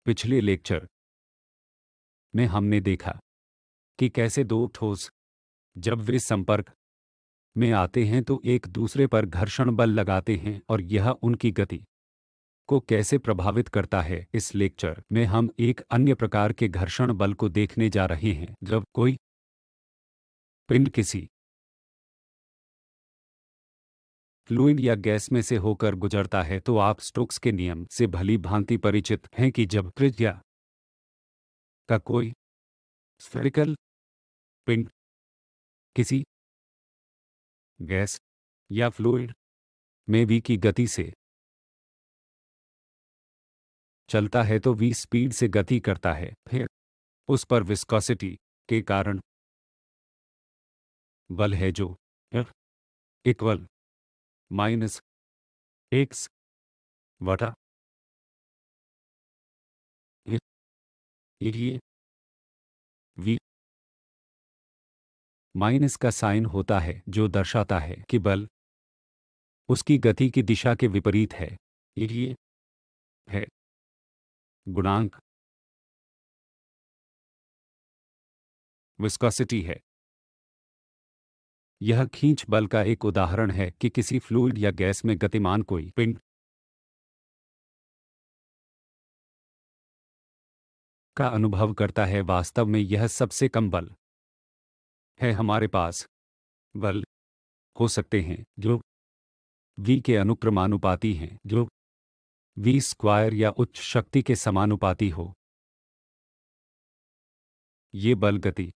पिछले लेक्चर में हमने देखा कि कैसे दो ठोस जब वे संपर्क में आते हैं तो एक दूसरे पर घर्षण बल लगाते हैं और यह उनकी गति को कैसे प्रभावित करता है। इस लेक्चर में हम एक अन्य प्रकार के घर्षण बल को देखने जा रहे हैं। जब कोई पिंड किसी फ्लूइड या गैस में से होकर गुजरता है तो आप स्टोक्स के नियम से भली भांति परिचित हैं कि जब त्रिज्या का कोई स्फेरिकल पिंड किसी गैस या फ्लूइड में v की गति से चलता है तो v स्पीड से गति करता है। फिर उस पर विस्कोसिटी के कारण बल है जो F इक्वल माइनस एक्स वटा ये v माइनस का साइन होता है जो दर्शाता है कि बल उसकी गति की दिशा के विपरीत है। ये है गुणांक विस्कोसिटी है। यह खींच बल का एक उदाहरण है कि किसी फ्लूइड या गैस में गतिमान कोई पिंड का अनुभव करता है। वास्तव में यह सबसे कम बल है। हमारे पास बल हो सकते हैं जो v के अनुक्रमानुपाती हैं, जो v स्क्वायर या उच्च शक्ति के समानुपाती हो। ये बल गति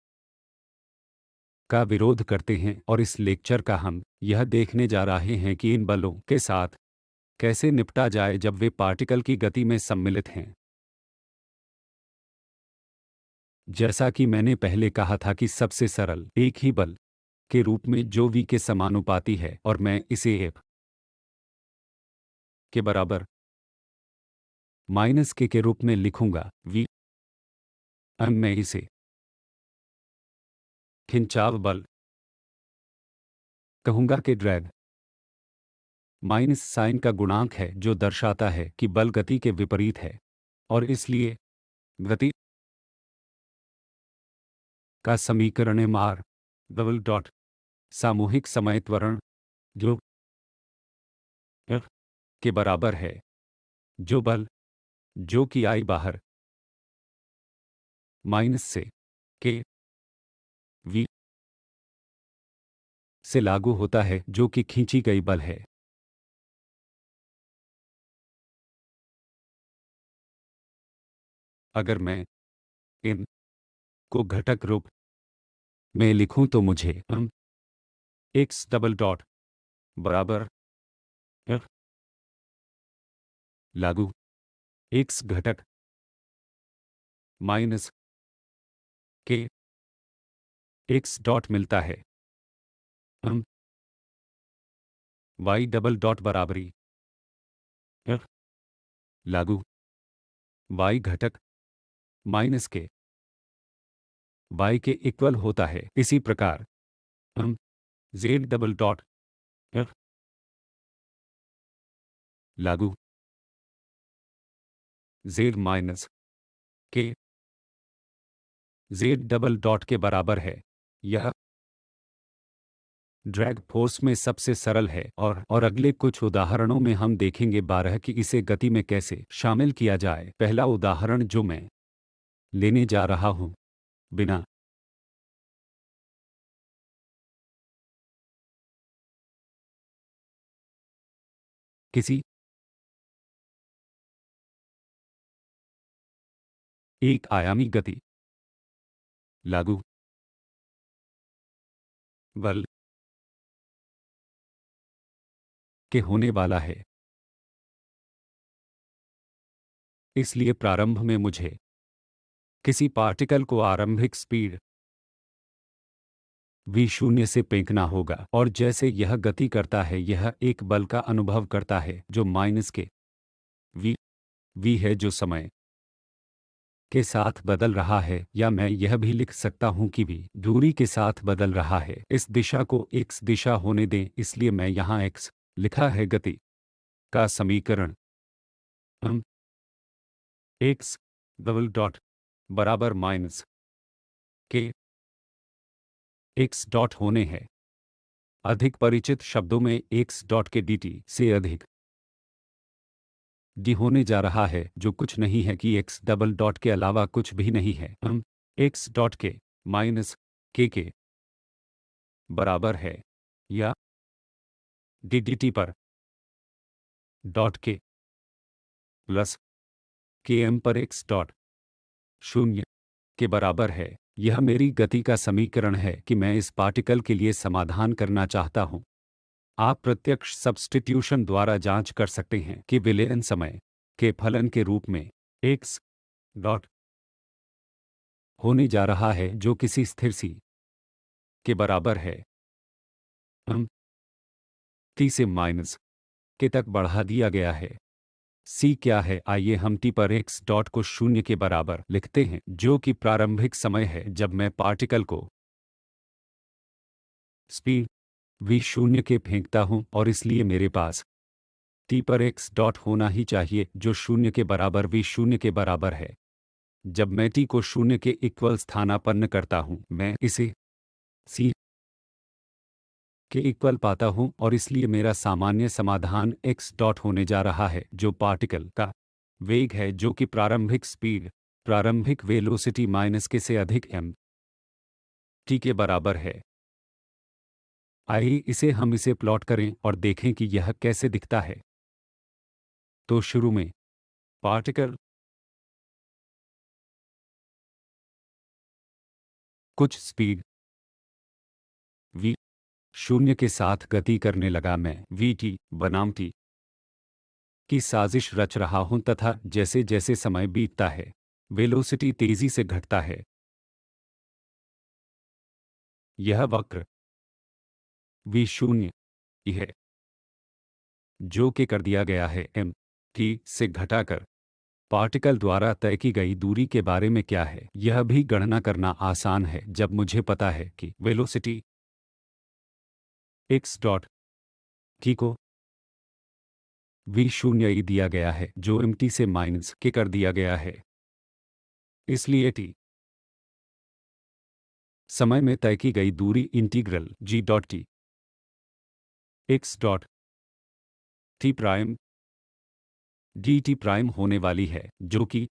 का विरोध करते हैं और इस लेक्चर का हम यह देखने जा रहे हैं कि इन बलों के साथ कैसे निपटा जाए जब वे पार्टिकल की गति में सम्मिलित हैं। जैसा कि मैंने पहले कहा था कि सबसे सरल एक ही बल के रूप में जो v के समानुपाती है और मैं इसे F के बराबर माइनस के रूप में लिखूंगा। v अब मैं इसे खिंचाव बल कहूंगा कि ड्रैग माइनस साइन का गुणांक है जो दर्शाता है कि बल गति के विपरीत है और इसलिए गति का समीकरण mr डबल डॉट सामूहिक समय त्वरण जो F के बराबर है, जो बल जो कि I बाहर माइनस से के v से लागू होता है जो कि खींची गई बल है। अगर मैं इन को घटक रूप में लिखूं तो मुझे x डबल डॉट बराबर F लागू x घटक माइनस के x डॉट मिलता है। y डबल डॉट बराबरी F लागू y घटक माइनस के y के इक्वल होता है। इसी प्रकार z डबल डॉट F लागू z माइनस के z डबल डॉट के बराबर है। यह ड्रैग फोर्स में सबसे सरल है और अगले कुछ उदाहरणों में हम देखेंगे 12 कि इसे गति में कैसे शामिल किया जाए। पहला उदाहरण जो मैं लेने जा रहा हूं, बिना किसी एक आयामी गति लागू बल के होने वाला है। इसलिए प्रारंभ में मुझे किसी पार्टिकल को आरंभिक स्पीड v शून्य से फेंकना होगा और जैसे यह गति करता है यह एक बल का अनुभव करता है जो माइनस के v है जो समय के साथ बदल रहा है, या मैं यह भी लिख सकता हूं कि v दूरी के साथ बदल रहा है। इस दिशा को x दिशा होने दें, इसलिए मैं यहां x लिखा है। गति का समीकरण x डबल डॉट बराबर माइनस के एक्स डॉट होने हैं। अधिक परिचित शब्दों में एक्स डॉट के dt से अधिक डी होने जा रहा है, जो कुछ नहीं है कि एक्स डबल डॉट के अलावा कुछ भी नहीं है। हम एक्स डॉट के माइनस के बराबर है, या डी डी टी पर dot K plus K M पर एक्स डॉट शून्य के बराबर है। यह मेरी गति का समीकरण है कि मैं इस पार्टिकल के लिए समाधान करना चाहता हूं। आप प्रत्यक्ष सब्स्टिट्यूशन द्वारा जांच कर सकते हैं कि विलयन समय के फलन के रूप में एक्स डॉट होने जा रहा है, जो किसी स्थिर सी के बराबर है। हम टी से माइनस के तक बढ़ा दिया गया है। सी क्या है? आइए हम टी पर एक्स डॉट को शून्य के बराबर लिखते हैं, जो कि प्रारंभिक समय है जब मैं पार्टिकल को स्पीड v शून्य के फेंकता हूं, और इसलिए मेरे पास टी पर एक्स डॉट होना ही चाहिए, जो शून्य के बराबर v शून्य के बराबर है। जब मैं टी को शून्य के इक्वल स्थानापन्न करता हूं, मैं इसे सी के इक्वल पाता हूं, और इसलिए मेरा सामान्य समाधान एक्स डॉट होने जा रहा है, जो पार्टिकल का वेग है, जो कि प्रारंभिक स्पीड प्रारंभिक वेलोसिटी माइनस के से अधिक एम टी के बराबर है। आइए हम इसे प्लॉट करें और देखें कि यह कैसे दिखता है। तो शुरू में पार्टिकल कुछ स्पीड v शून्य के साथ गति करने लगा। मैं v t बनाम t की साजिश रच रहा हूं, तथा जैसे जैसे समय बीतता है वेलोसिटी तेजी से घटता है। यह वक्र v शून्य है, जो कि कर दिया गया है m t से घटाकर। पार्टिकल द्वारा तय की गई दूरी के बारे में क्या है, यह भी गणना करना आसान है जब मुझे पता है कि वेलोसिटी x डॉट t को v शून्य ई दिया गया है, जो m t से माइनस के कर दिया गया है। इसलिए t समय में तय की गई दूरी integral g dot t x dot t prime d t prime होने वाली है, जो कि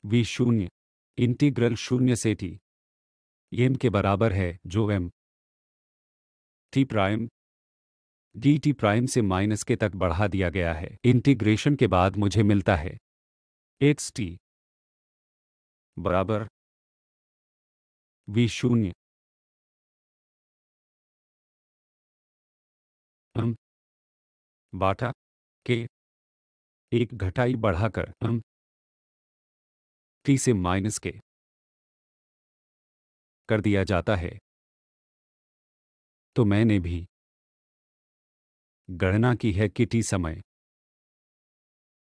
v शून्य इंटीग्रल शून्य से t m के बराबर है, जो m t prime d t prime से माइनस के तक बढ़ा दिया गया है। इंटीग्रेशन के बाद मुझे मिलता है एक्स टी बराबर v शून्य m बाटा के एक घटाई बढ़ाकर m t से माइनस के कर दिया जाता है। तो मैंने भी गणना की है कि t समय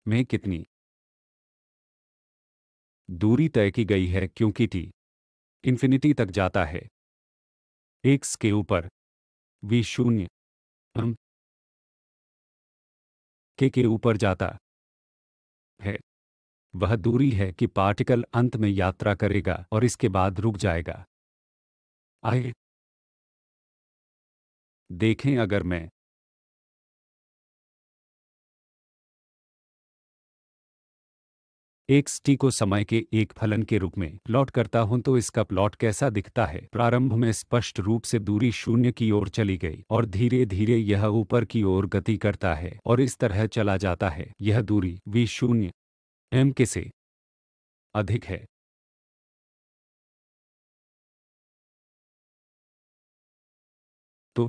में कितनी दूरी तय की गई है, क्योंकि t इन्फिनिटी तक जाता है। x के ऊपर v शून्य m के ऊपर जाता है। वह दूरी है कि पार्टिकल अंत में यात्रा करेगा और इसके बाद रुक जाएगा। आइए देखें, अगर मैं एक्स टी को समय के एक फलन के रूप में प्लॉट करता हूं, तो इसका प्लॉट कैसा दिखता है। प्रारंभ में स्पष्ट रूप से दूरी शून्य की ओर चली गई, और धीरे धीरे यह ऊपर की ओर गति करता है और इस तरह चला जाता है। यह दूरी v शून्य m के से अधिक है। तो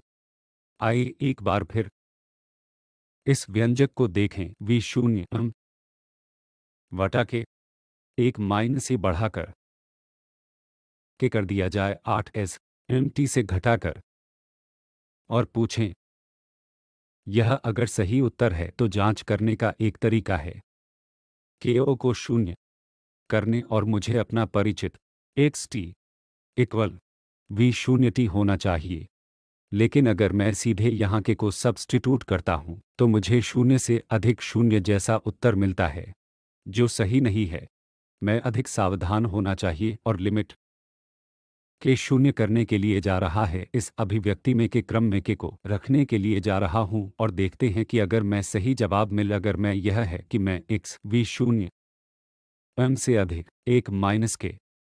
आइए एक बार फिर इस व्यंजक को देखें। v शून्य m वटा के एक माइनस से बढ़ाकर के कर दिया जाए 8s m t से घटाकर, और पूछें यह अगर सही उत्तर है तो जांच करने का एक तरीका है को को शून्य करने, और मुझे अपना परिचित एक्स टी इक्वल v शून्य t होना चाहिए। लेकिन अगर मैं सीधे यहाँ के को सब्स्टिट्यूट करता हूँ, तो मुझे शून्य से अधिक शून्य जैसा उत्तर मिलता है, जो सही नहीं है। मैं अधिक सावधान होना चाहिए और लिमिट के शून्य करने के लिए जा रहा है इस अभिव्यक्ति में के क्रम में के को रखने के लिए जा रहा हूं और देखते हैं कि अगर मैं सही जवाब मिल अगर मैं यह है कि मैं एक्स वी शून्य एम से अधिक एक माइनस के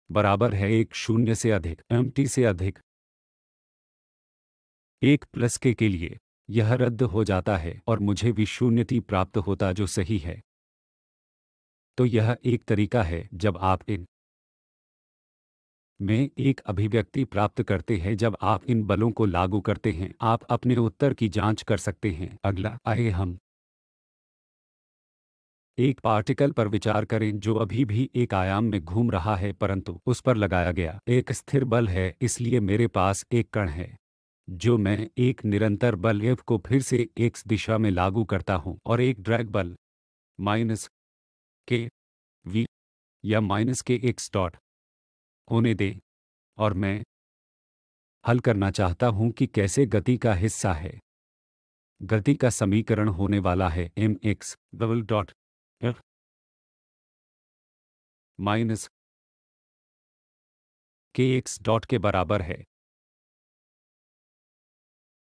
बराबर है एक शून्य से अधिक एम टी से अधिक एक प्लस के लिए यह रद्द हो जाता है और मुझे विशून्य टी प्राप्त होता जो सही है। तो यह एक तरीका है जब आप इन में एक अभिव्यक्ति प्राप्त करते हैं जब आप इन बलों को लागू करते हैं आप अपने उत्तर की जांच कर सकते हैं। अगला आइए हम एक पार्टिकल पर विचार करें जो अभी भी एक आयाम में घूम रहा है परंतु उस पर लगाया गया एक स्थिर बल है इसलिए मेरे पास एक कण है जो मैं एक निरंतर बल F को फिर से x दिशा में लागू करता हूं और एक ड्रैग बल माइनस के वी या माइनस के एक्स डॉट होने दें और मैं हल करना चाहता हूं कि कैसे गति का हिस्सा है गति का समीकरण होने वाला है m x double dot F minus k x dot के बराबर है।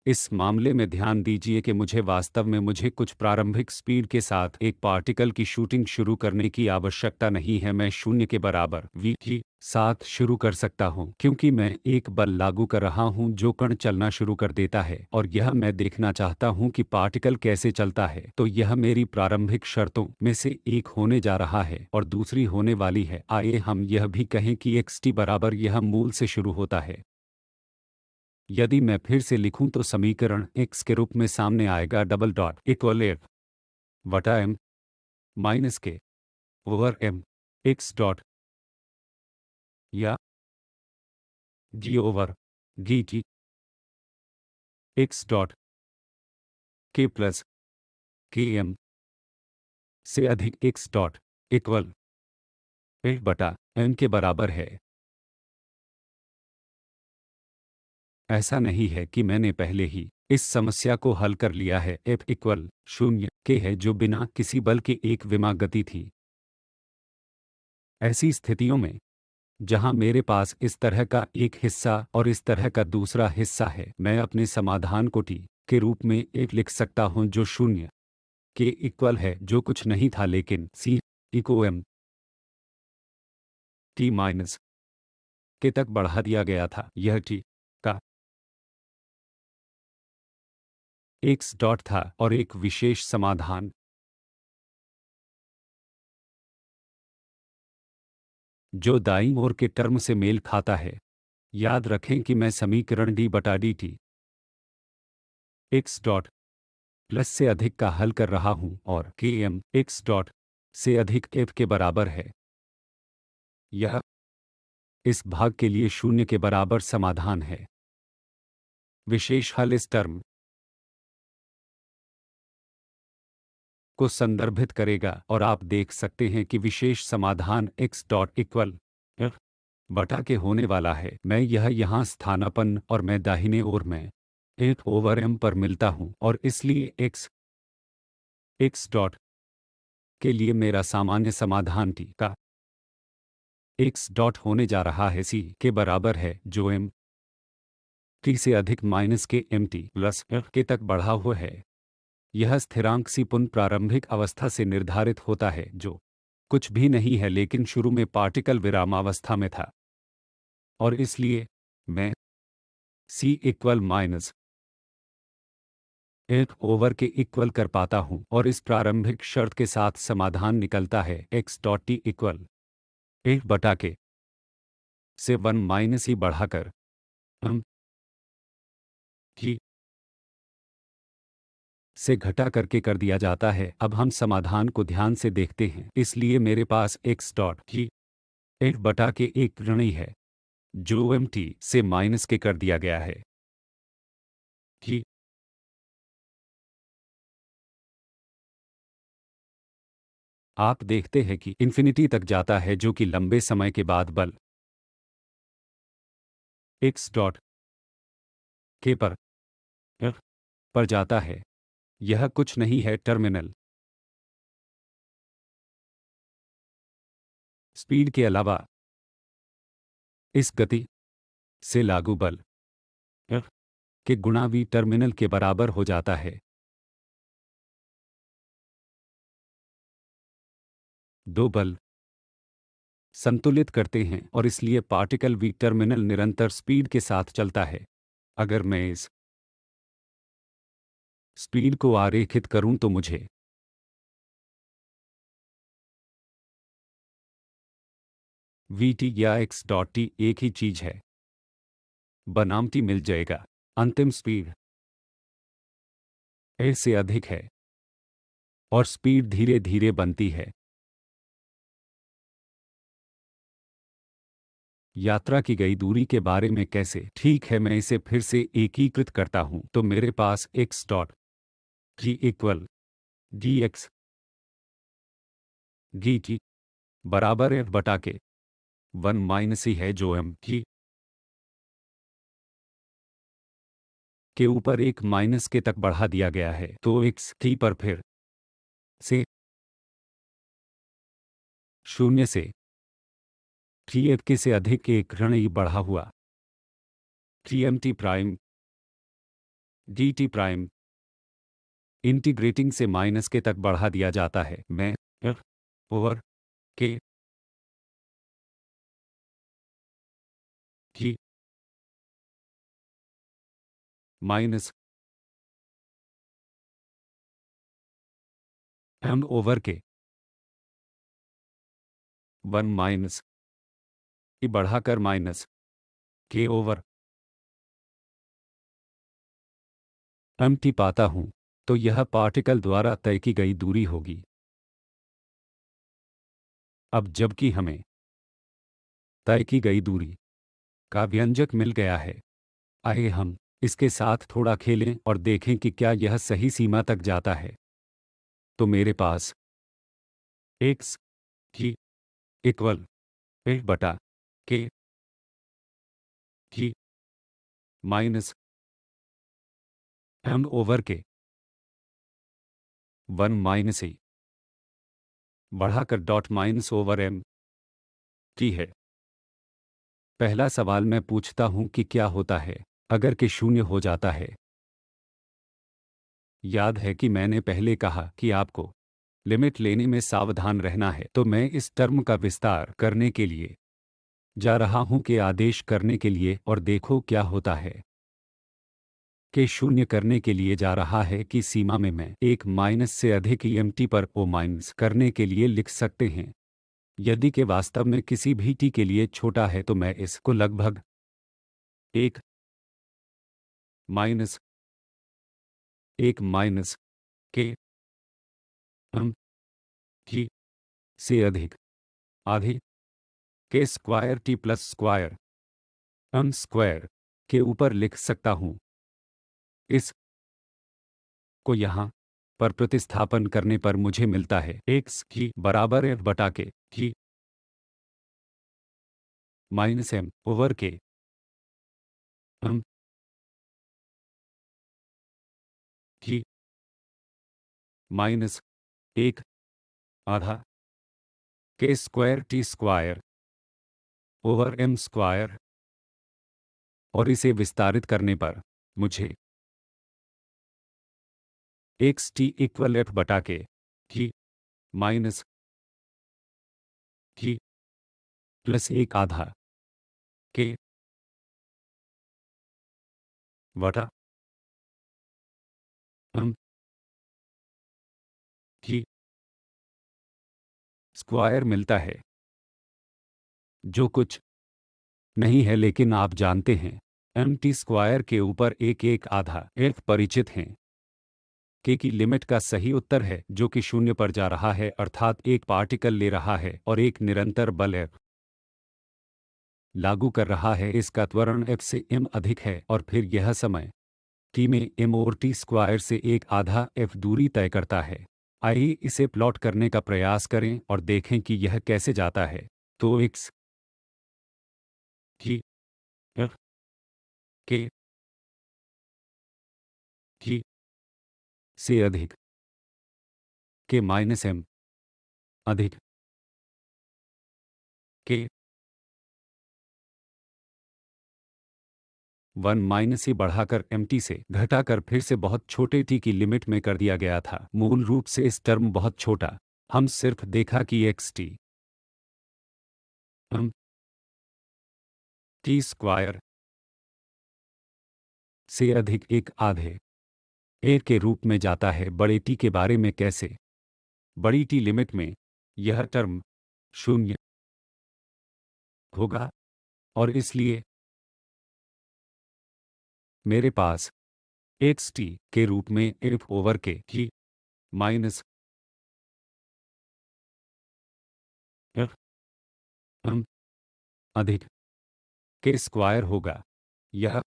इस मामले में ध्यान दीजिए कि मुझे कुछ प्रारंभिक स्पीड के साथ एक पार्टिकल की शूटिंग शुरू करने की आवश्यकता नहीं है मैं शून्य के बराबर v के साथ शुरू कर सकता हूं क्योंकि मैं एक बल लागू कर रहा हूं जो कण चलना शुरू कर देता है और यह मैं देखना चाहता हूं कि पार्टिकल कैसे चलता है तो यह मेरी प्रारंभिक शर्तों में से एक होने जा रहा है और दूसरी होने वाली है। आइए हम यह भी कहें कि xt बराबर यह मूल से शुरू होता है। यदि मैं फिर से लिखूं तो समीकरण x के रूप में सामने आएगा डबल डॉट इक्वल एफ वटा M minus K over M X dot या G over G T X dot K plus K M से अधिक एक्स डॉट इक्वल एफ बटा एम के बराबर है। ऐसा नहीं है कि मैंने पहले ही इस समस्या को हल कर लिया है एफ इक्वल शून्य के है जो बिना किसी बल के एक विमा गति थी। ऐसी स्थितियों में जहां मेरे पास इस तरह का एक हिस्सा और इस तरह का दूसरा हिस्सा है मैं अपने समाधान को टी के रूप में एक लिख सकता हूं जो शून्य के इक्वल है जो कुछ नहीं था लेकिन सी को एम टी माइनस के तक बढ़ा दिया गया था। यह टी का एक्स डॉट था और एक विशेष समाधान जो दाईं ओर के टर्म से मेल खाता है। याद रखें कि मैं समीकरण डी बटा D T X dot plus से अधिक का हल कर रहा हूं और के एम एक्स डॉट से अधिक एफ के बराबर है। यह इस भाग के लिए शून्य के बराबर समाधान है। विशेष हल इस टर्म को संदर्भित करेगा और आप देख सकते हैं कि विशेष समाधान x डॉट इक्वल एफ बटा के होने वाला है। मैं यह यहाँ स्थानापन्न और मैं दाहिने ओर में एक ओवर एम पर मिलता हूँ और इसलिए x डॉट के लिए मेरा सामान्य समाधान t का x डॉट होने जा रहा है c के बराबर है जो m t से अधिक माइनस के एम टी प्लस एफ के तक बढ़ा हुआ है। यह स्थिरांक सी पुन प्रारंभिक अवस्था से निर्धारित होता है जो कुछ भी नहीं है लेकिन शुरू में पार्टिकल विरामावस्था में था और इसलिए मैं सी इक्वल माइनस एफ ओवर के इक्वल कर पाता हूं और इस प्रारंभिक शर्त के साथ समाधान निकलता है x dot T equal F बटा के से 1 माइनस ही बढ़ाकर हम जी से घटा करके कर दिया जाता है। अब हम समाधान को ध्यान से देखते हैं इसलिए मेरे पास x डॉट जी एफ बटा के एक ऋणी है जो एम टी से माइनस के कर दिया गया है जी आप देखते हैं कि इन्फिनिटी तक जाता है जो कि लंबे समय के बाद बल x डॉट के पर एफ पर जाता है। यह कुछ नहीं है टर्मिनल स्पीड के अलावा इस गति से लागू बल F के गुणा v टर्मिनल के बराबर हो जाता है। दो बल संतुलित करते हैं और इसलिए पार्टिकल v टर्मिनल निरंतर स्पीड के साथ चलता है। अगर मैं इस स्पीड को आरेखित करूं तो मुझे वी टी या एक्स डॉट टी एक ही चीज है बनाम टी मिल जाएगा। अंतिम स्पीड ए से अधिक है और स्पीड धीरे धीरे बनती है। यात्रा की गई दूरी के बारे में कैसे? ठीक है, मैं इसे फिर से एकीकृत करता हूं तो मेरे पास X dot G equal D X D T बराबर एफ बटा के 1 - ही है जो एम जी के ऊपर एक माइनस के तक बढ़ा दिया गया है। तो एक्स टी पर फिर से 0 से टी एफ के से अधिक एक ऋण ई बढ़ा हुआ t m t prime d t prime integrating से माइनस के तक बढ़ा दिया जाता है। मैं f over k t minus m over k 1 - e बढ़ाकर minus K over m T पाता हूं तो यह पार्टिकल द्वारा तय की गई दूरी होगी। अब जबकि हमें तय की गई दूरी का व्यंजक मिल गया है, आइए हम इसके साथ थोड़ा खेलें और देखें कि क्या यह सही सीमा तक जाता है। तो मेरे पास एक्स जी इक्वल ए बटा k g minus m over k 1 - e बढ़ाकर dot minus over m t है। पहला सवाल मैं पूछता हूं कि क्या होता है अगर के 0 हो जाता है। याद है कि मैंने पहले कहा कि आपको लिमिट लेने में सावधान रहना है। तो मैं इस टर्म का विस्तार करने के लिए जा रहा हूं के आदेश करने के लिए और देखो क्या होता है। के 0 करने के लिए जा रहा है कि सीमा में मैं एक माइनस से अधिक ईएमटी पर ओ माइनस करने के लिए लिख सकते हैं। यदि के वास्तव में किसी भी टी के लिए छोटा है तो मैं इस को लगभग एक माइनस एक माइनस के एम टी से अधिक आधे के square t plus square m square के ऊपर लिख सकता हूं। इस को यहाँ पर प्रतिस्थापन करने पर मुझे मिलता है एक्स जी बराबर एफ बटा k g minus m over k m जी माइनस एक आधा k square t square over m square. और इसे विस्तारित करने पर मुझे एक्स टी इक्वल एफ बटा के जी माइनस जी प्लस एक आधा के बटा एम जी स्क्वायर मिलता है, जो कुछ नहीं है लेकिन आप जानते हैं एम टी स्क्वायर के ऊपर एक एक आधा एफ परिचित हैं। के की लिमिट का सही उत्तर है जो कि 0 पर जा रहा है, अर्थात एक पार्टिकल ले रहा है और एक निरंतर बल एफ लागू कर रहा है। इसका त्वरण एफ से एम अधिक है और फिर यह समय टी में एम और टी स्क्वायर से एक आधा एफ दूरी तय करता है। आइए इसे प्लॉट करने का प्रयास करें और देखें कि यह कैसे जाता है। तो एक्स जी एफ के जी से अधिक के माइनस एम अधिक के 1 माइनस ही बढ़ाकर एम टी से घटाकर फिर से बहुत छोटे टी की लिमिट में कर दिया गया था। मूल रूप से इस टर्म बहुत छोटा, हम सिर्फ देखा कि एक्स टी हम टी स्क्वायर से अधिक एक आधे ए के रूप में जाता है। बड़े टी के बारे में कैसे? बड़ी टी लिमिट में यह टर्म शून्य होगा और इसलिए मेरे पास एक्स टी के रूप में एफ ओवर के ही माइनस एफ एम अधिक के स्क्वायर होगा। यह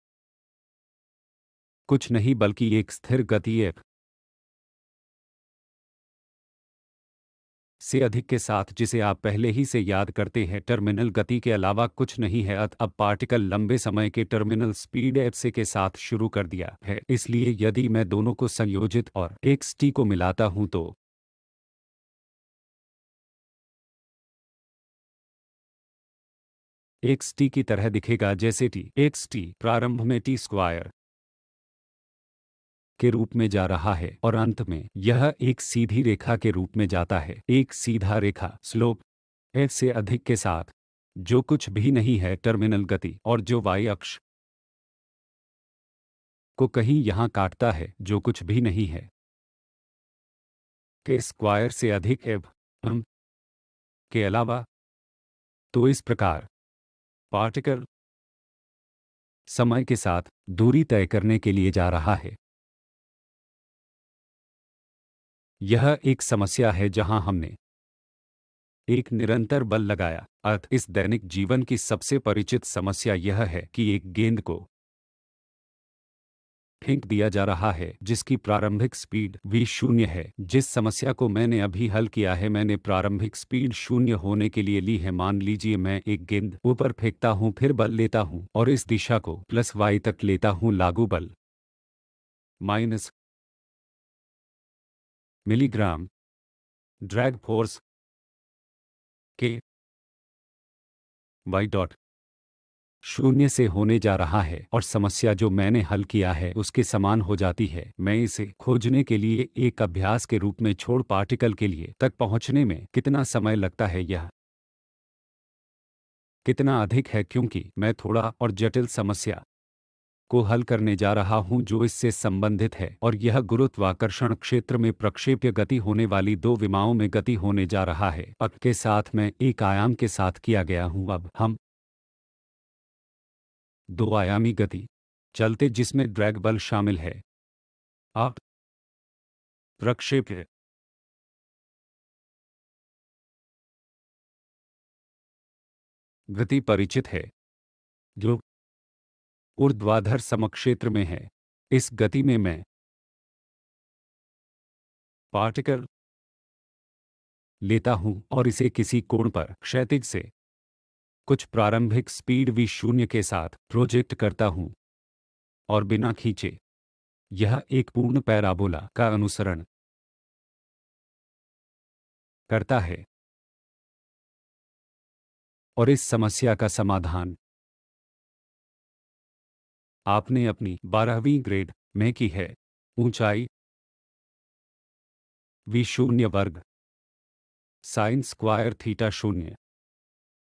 कुछ नहीं बल्कि एक स्थिर गति एफ से अधिक के साथ, जिसे आप पहले ही से याद करते हैं, टर्मिनल गति के अलावा कुछ नहीं है। अब पार्टिकल लंबे समय के टर्मिनल स्पीड एफ से के साथ शुरू कर दिया है। इसलिए यदि मैं दोनों को संयोजित और एक्स टी को मिलाता हूं तो एक्स टी की तरह दिखेगा, जैसे टी एक्स टी प्रारंभ में टी स्क्वायर के रूप में जा रहा है और अंत में यह एक सीधी रेखा के रूप में जाता है। एक सीधा रेखा स्लोप एफ से अधिक के साथ, जो कुछ भी नहीं है टर्मिनल गति, और जो वाई अक्ष को कहीं यहां काटता है, जो कुछ भी नहीं है के स्क्वायर से अधिक एफ एम के अलावा। तो इस प्रकार पार्टिकल समय के साथ दूरी तय करने के लिए जा रहा है। यह एक समस्या है जहां हमने एक निरंतर बल लगाया। इस दैनिक जीवन की सबसे परिचित समस्या यह है कि एक गेंद को फेंक दिया जा रहा है जिसकी प्रारंभिक स्पीड v शून्य है। जिस समस्या को मैंने अभी हल किया है, मैंने प्रारंभिक स्पीड शून्य होने के लिए ली है। मान लीजिए मैं एक गेंद ऊपर फेंकता हूं, फिर बल लेता हूं और इस दिशा को प्लस y तक लेता हूं। लागू बल माइनस मिलीग्राम, ड्रैग फोर्स के y डॉट शून्य से होने जा रहा है और समस्या जो मैंने हल किया है उसके समान हो जाती है। मैं इसे खोजने के लिए एक अभ्यास के रूप में छोड़ पार्टिकल के लिए तक पहुंचने में कितना समय लगता है, यह कितना अधिक है, क्योंकि मैं थोड़ा और जटिल समस्या को हल करने जा रहा हूं जो इससे संबंधित है, और यह गुरुत्वाकर्षण क्षेत्र में प्रक्षेप्य गति होने वाली दो विमाओं में गति होने जा रहा है। के साथ मैं एक आयाम के साथ किया गया हूं। अब हम दो आयामी गति चलते जिसमें ड्रैग बल शामिल है। आप प्रक्षेप्य गति परिचित है जो ऊर्ध्वाधर समक्षेत्र में है। इस गति में मैं पार्टिकल लेता हूं और इसे किसी कोण पर क्षैतिज से कुछ प्रारंभिक स्पीड v शून्य के साथ प्रोजेक्ट करता हूं और बिना खींचे यह एक पूर्ण पैराबोला का अनुसरण करता है। और इस समस्या का समाधान आपने अपनी 12वीं ग्रेड में की है। ऊंचाई v शून्य वर्ग साइन स्क्वायर थीटा शून्य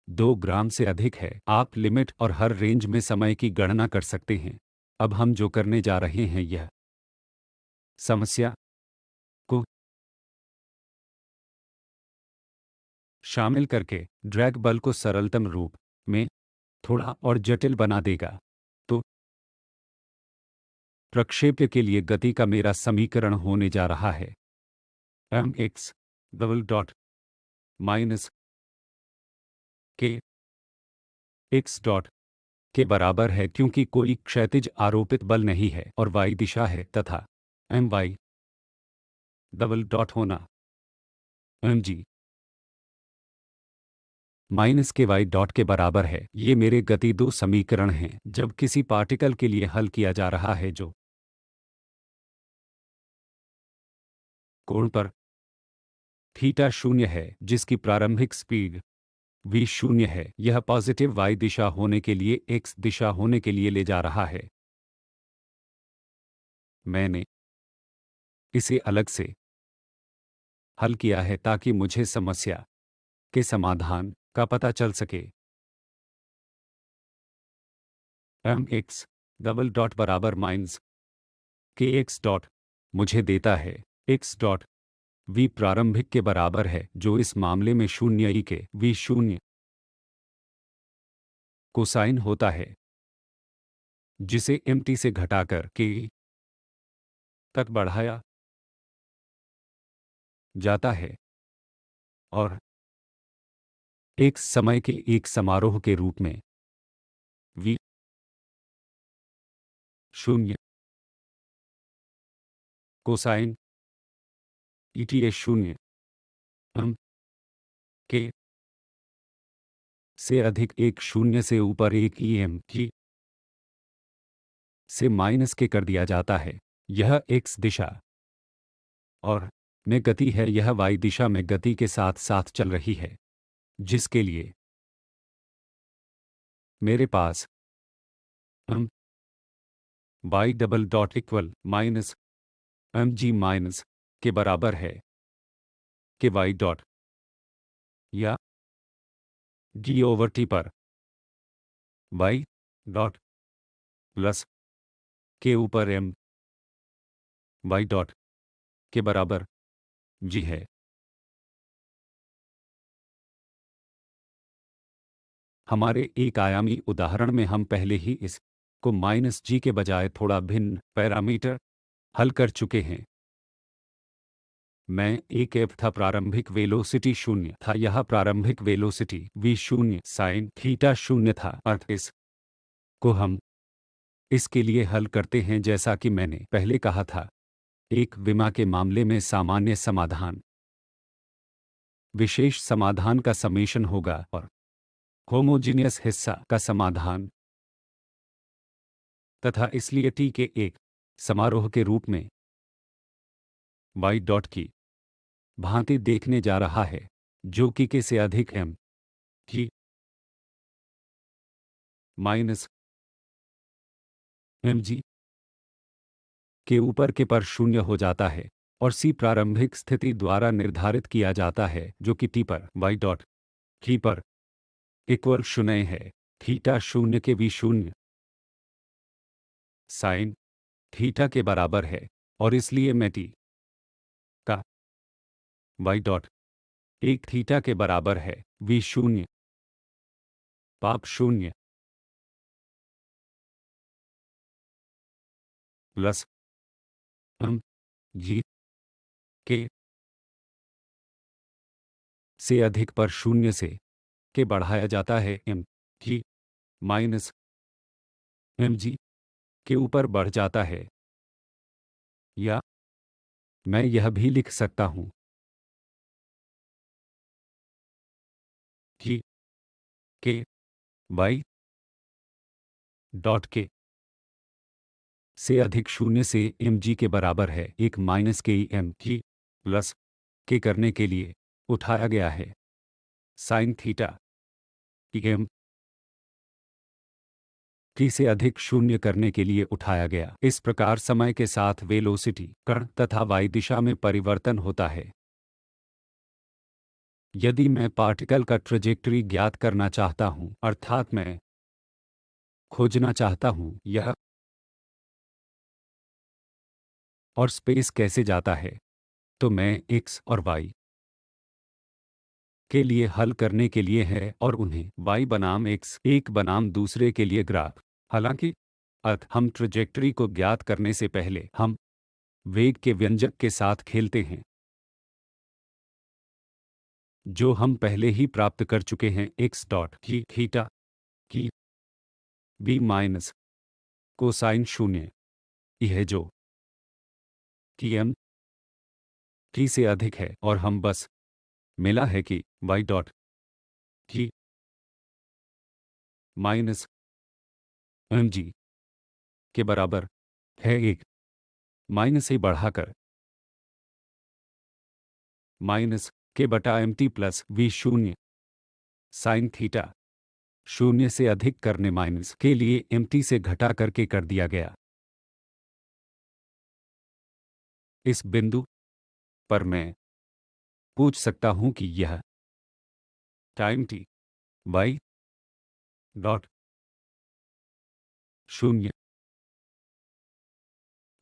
2 ग्राम से अधिक है। आप लिमिट और हर रेंज में समय की गणना कर सकते हैं। अब हम जो करने जा रहे हैं, यह समस्या को शामिल करके ड्रैग बल को सरलतम रूप में थोड़ा और जटिल बना देगा। तो प्रक्षेप्य के लिए गति का मेरा समीकरण होने जा रहा है m x double dot minus k x dot के बराबर है, क्योंकि कोई क्षैतिज आरोपित बल नहीं है और वाई दिशा है, तथा एम वाई डबल डॉट होना एम जी माइनस के वाई डॉट के बराबर है। ये मेरे गति दो समीकरण हैं जब किसी पार्टिकल के लिए हल किया जा रहा है जो कोण पर थीटा शून्य है, जिसकी प्रारंभिक स्पीड v शून्य है। यह पॉजिटिव y दिशा होने के लिए x दिशा होने के लिए ले जा रहा है। मैंने इसे अलग से हल किया है ताकि मुझे समस्या के समाधान का पता चल सके। एम एक्स डबल डॉट बराबर माइनस के एक्स डॉट मुझे देता है एक्स डॉट वी प्रारंभिक के बराबर है, जो इस मामले में शून्य ई के वी शून्य कोसाइन होता है, जिसे एम टी से घटाकर के ई तक बढ़ाया जाता है और एक समय के एक समारोह के रूप में वी शून्य कोसाइन ई टी ए शून्य एम के से अधिक एक शून्य से ऊपर एक ई एम की से माइनस के कर दिया जाता है। यह एक्स दिशा और में गति है, यह वाई दिशा में गति के साथ साथ चल रही है, जिसके लिए मेरे पास M Y double dot equal minus M G minus K बराबर है के वाई डॉट या डी ओवर टी पर वाई डॉट प्लस के ऊपर एम वाई डॉट के बराबर जी है। हमारे एक आयामी उदाहरण में हम पहले ही इस को माइनस जी के बजाय थोड़ा भिन्न पैरामीटर हल कर चुके हैं। मैं एक एफ था, प्रारंभिक वेलोसिटी शून्य था, यह प्रारंभिक वेलोसिटी वी शून्य साइन थीटा शून्य था। अर्थ इस को हम इसके लिए हल करते हैं जैसा कि मैंने पहले कहा था, एक विमा के मामले में सामान्य समाधान विशेष समाधान का समेशन होगा और होमोजीनियस हिस्सा का समाधान, तथा इसलिए टी के एक समारोह के रूप में वाई डॉट की भांति देखने जा रहा है, जो कि के से अधिक एम की माइनस एम जी के ऊपर के पर शून्य हो जाता है और सी प्रारंभिक स्थिति द्वारा निर्धारित किया जाता है, जो कि टी पर वाई डॉट की पर इक्वल शून्य है। थीटा शून्य के वी शून्य साइन थीटा के बराबर है और इसलिए मैं टी का वाई डॉट एक थीटा के बराबर है वी शून्य पाप शून्य प्लस एम जी के से अधिक पर शून्य से के बढ़ाया जाता है एम जी माइनस एम जी के ऊपर बढ़ जाता है, या मैं यह भी लिख सकता हूं कि के वाई डॉट के से अधिक शून्य से एम जी के बराबर है एक माइनस के ई एम जी प्लस के करने के लिए उठाया गया है साइन थीटा एम टी से अधिक शून्य करने के लिए उठाया गया। इस प्रकार समय के साथ वेलोसिटी कण तथा वाई दिशा में परिवर्तन होता है। यदि मैं पार्टिकल का ट्रेजेक्टरी ज्ञात करना चाहता हूं, अर्थात मैं खोजना चाहता हूं यह और स्पेस कैसे जाता है, तो मैं एक्स और वाई के लिए हल करने के लिए है और उन्हें वाई बनाम एक्स एक बनाम दूसरे के लिए ग्राफ। हालांकि हम ट्रेजेक्टरी को ज्ञात करने से पहले हम वेग के व्यंजक के साथ खेलते हैं, जो हम पहले ही प्राप्त कर चुके हैं एक्स डॉट की थीटा की बी माइनस कोसाइन शून्य ई है, जो कि एम टी से अधिक है, और हम बस मिला है कि वाई डॉट की माइनस एम जी के बराबर है एक माइनस से बढ़ाकर माइनस के बटा एम टी प्लस वी शून्य साइन थीटा शून्य से अधिक करने माइनस के लिए एम टी से घटा करके कर दिया गया। इस बिंदु पर मैं पूछ सकता हूं कि यह टाइम टी बाई डॉट शून्य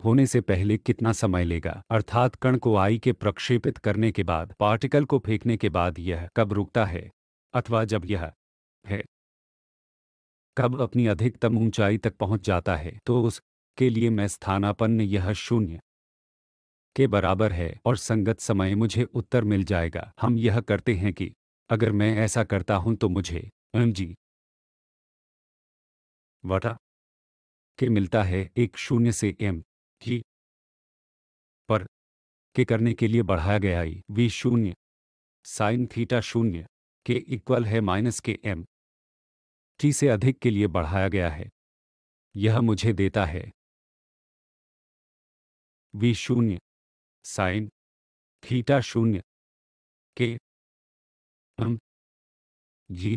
होने से पहले कितना समय लेगा, अर्थात कण को आई के प्रक्षेपित करने के बाद, पार्टिकल को फेंकने के बाद यह कब रुकता है, अथवा जब यह है कब अपनी अधिकतम ऊंचाई तक पहुंच जाता है, तो उस के लिए मैं स्थानापन्न यह शून्य के बराबर है और संगत समय मुझे उत्तर मिल जाएगा। हम यह करते हैं कि अगर मैं ऐसा करता हूं तो मुझे एम जी वटा के मिलता है एक शून्य से एम जी पर के करने के लिए बढ़ाया गया आई वी शून्य साइन थीटा शून्य के इक्वल है माइनस के एम टी से अधिक के लिए बढ़ाया गया है। यह मुझे देता है वी शून्य साइन थीटा शून्य के एम जी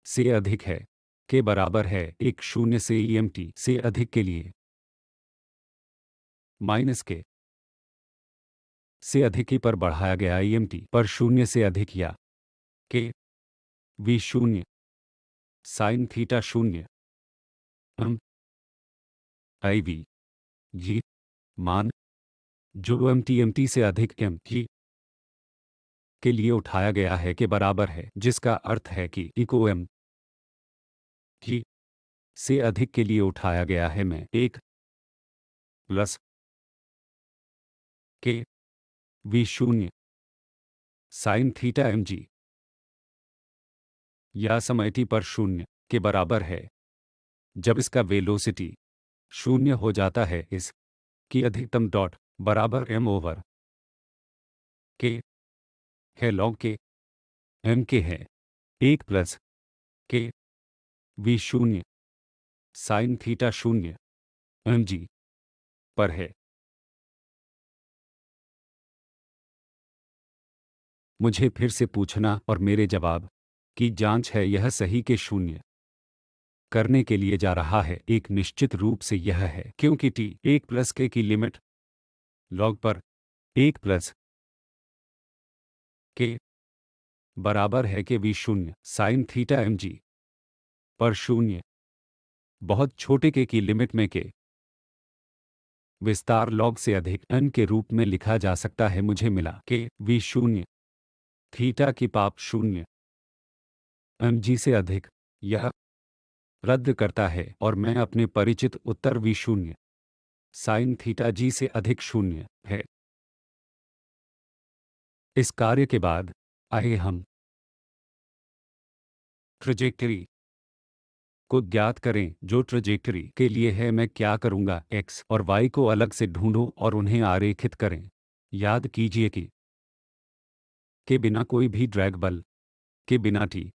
से अधिक है के बराबर है एक शून्य से एम टी से अधिक के लिए माइनस के से अधिक ही पर बढ़ाया गया एम टी पर शून्य से अधिक या के वी शून्य साइन थीटा शून्य एम आई वी जी मान जो एम टी से अधिक एम जी के लिए उठाया गया है के बराबर है, जिसका अर्थ है कि इको एम जी से अधिक के लिए उठाया गया है मैं एक प्लस के वी शून्य साइन थीटा एम जी या समय टी पर शून्य के बराबर है जब इसका वेलोसिटी शून्य हो जाता है इस की अधिकतम डॉट बराबर एम ओवर के है लॉग के एम के है एक प्लस के वी शून्य साइन थीटा शून्य एम जी पर है। मुझे फिर से पूछना और मेरे जवाब की जांच है यह सही के शून्य करने के लिए जा रहा है एक निश्चित रूप से यह है क्योंकि टी एक प्लस के की लिमिट लॉग पर एक प्लस के बराबर है के वी शून्य साइन थीटा एम जी पर शून्य बहुत छोटे के की लिमिट में के विस्तार लॉग से अधिक एन के रूप में लिखा जा सकता है। मुझे मिला के वी शून्य थीटा की पाप शून्य एम जी से अधिक यह रद्द करता है और मैं अपने परिचित उत्तर वी शून्य साइन थीटा जी से अधिक शून्य है। इस कार्य के बाद आइए हम ट्रेजेक्टरी को ज्ञात करें जो ट्रेजेक्टरी के लिए है। मैं क्या करूंगा, एक्स और वाई को अलग से ढूंढो और उन्हें आरेखित करें। याद कीजिए कि के बिना कोई भी ड्रैग बल के बिना टी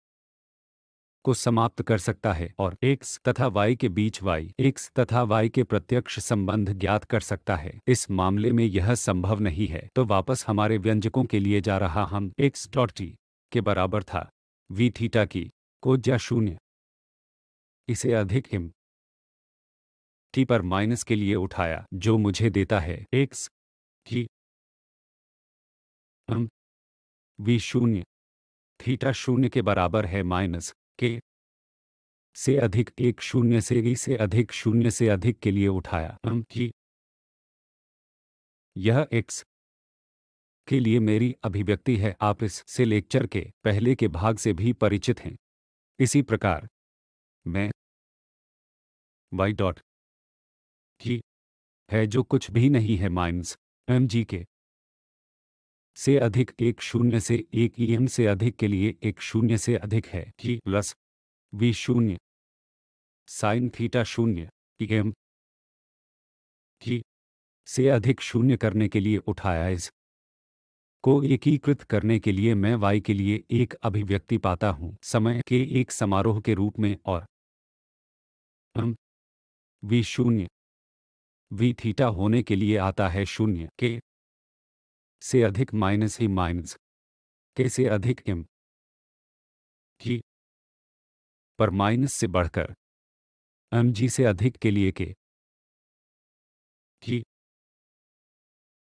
को समाप्त कर सकता है और x तथा y के बीच y x तथा y के प्रत्यक्ष संबंध ज्ञात कर सकता है। इस मामले में यह संभव नहीं है तो वापस हमारे व्यंजकों के लिए जा रहा हम x डॉट टी के बराबर था v थीटा की को या शून्य इसे अधिक m टी पर माइनस के लिए उठाया जो मुझे देता है x की m v शून्य थीटा शून्य के बराबर है माइनस के से अधिक एक शून्य से ई से अधिक शून्य से अधिक के लिए उठाया कि यह x के लिए मेरी अभिव्यक्ति है। आप इस से लेक्चर के पहले के भाग से भी परिचित हैं। इसी प्रकार मैं y डॉट जी है जो कुछ भी नहीं है माइनस एम जी के से अधिक एक शून्य से एक ई एम से अधिक के लिए एक शून्य से अधिक है जी प्लस वी शून्य साइन थीटा शून्य ई एम जी से अधिक शून्य करने के लिए उठाया। इस को एकीकृत करने के लिए मैं y के लिए एक अभिव्यक्ति पाता हूं समय के एक समारोह के रूप में और m v शून्य v थीटा होने के लिए आता है शून्य के से अधिक माइनस ही माइनस के से अधिक m जी पर माइनस से बढ़कर mg से अधिक के लिए के जी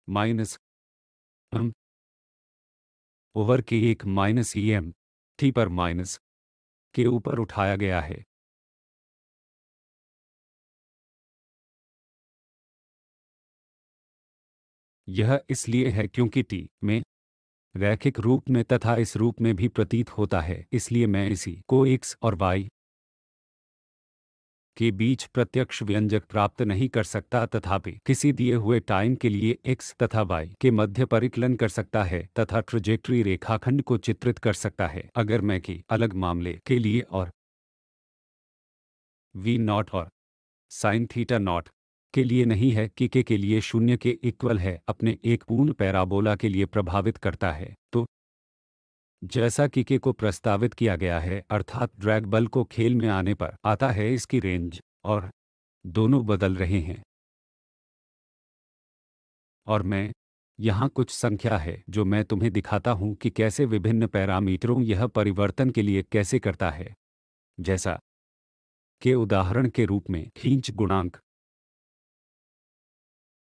माइनस m ओवर के एक माइनस em टी पर माइनस के ऊपर उठाया गया है। यह इसलिए है क्योंकि टी में रैखिक रूप में तथा इस रूप में भी प्रतीत होता है, इसलिए मैं इसी को x और y के बीच प्रत्यक्ष व्यंजक प्राप्त नहीं कर सकता, तथापि किसी दिए हुए टाइम के लिए x तथा y के मध्य परिकलन कर सकता है तथा ट्रेजेक्टरी रेखाखंड को चित्रित कर सकता है। अगर मैं कि अलग मामले के लिए और v नॉट और साइन थीटा नॉट के लिए नहीं है कि के लिए शून्य के इक्वल है अपने एक पूर्ण पैराबोला के लिए प्रभावित करता है, तो जैसा कि के को प्रस्तावित किया गया है, अर्थात ड्रैग बल को खेल में आने पर आता है, इसकी रेंज और दोनों बदल रहे हैं। और मैं यहाँ कुछ संख्या है जो मैं तुम्हें दिखाता हूँ कि कैसे विभिन्न पैरामीटरों यह परिवर्तन के लिए कैसे करता है, जैसा कि उदाहरण के रूप में खींच गुणांक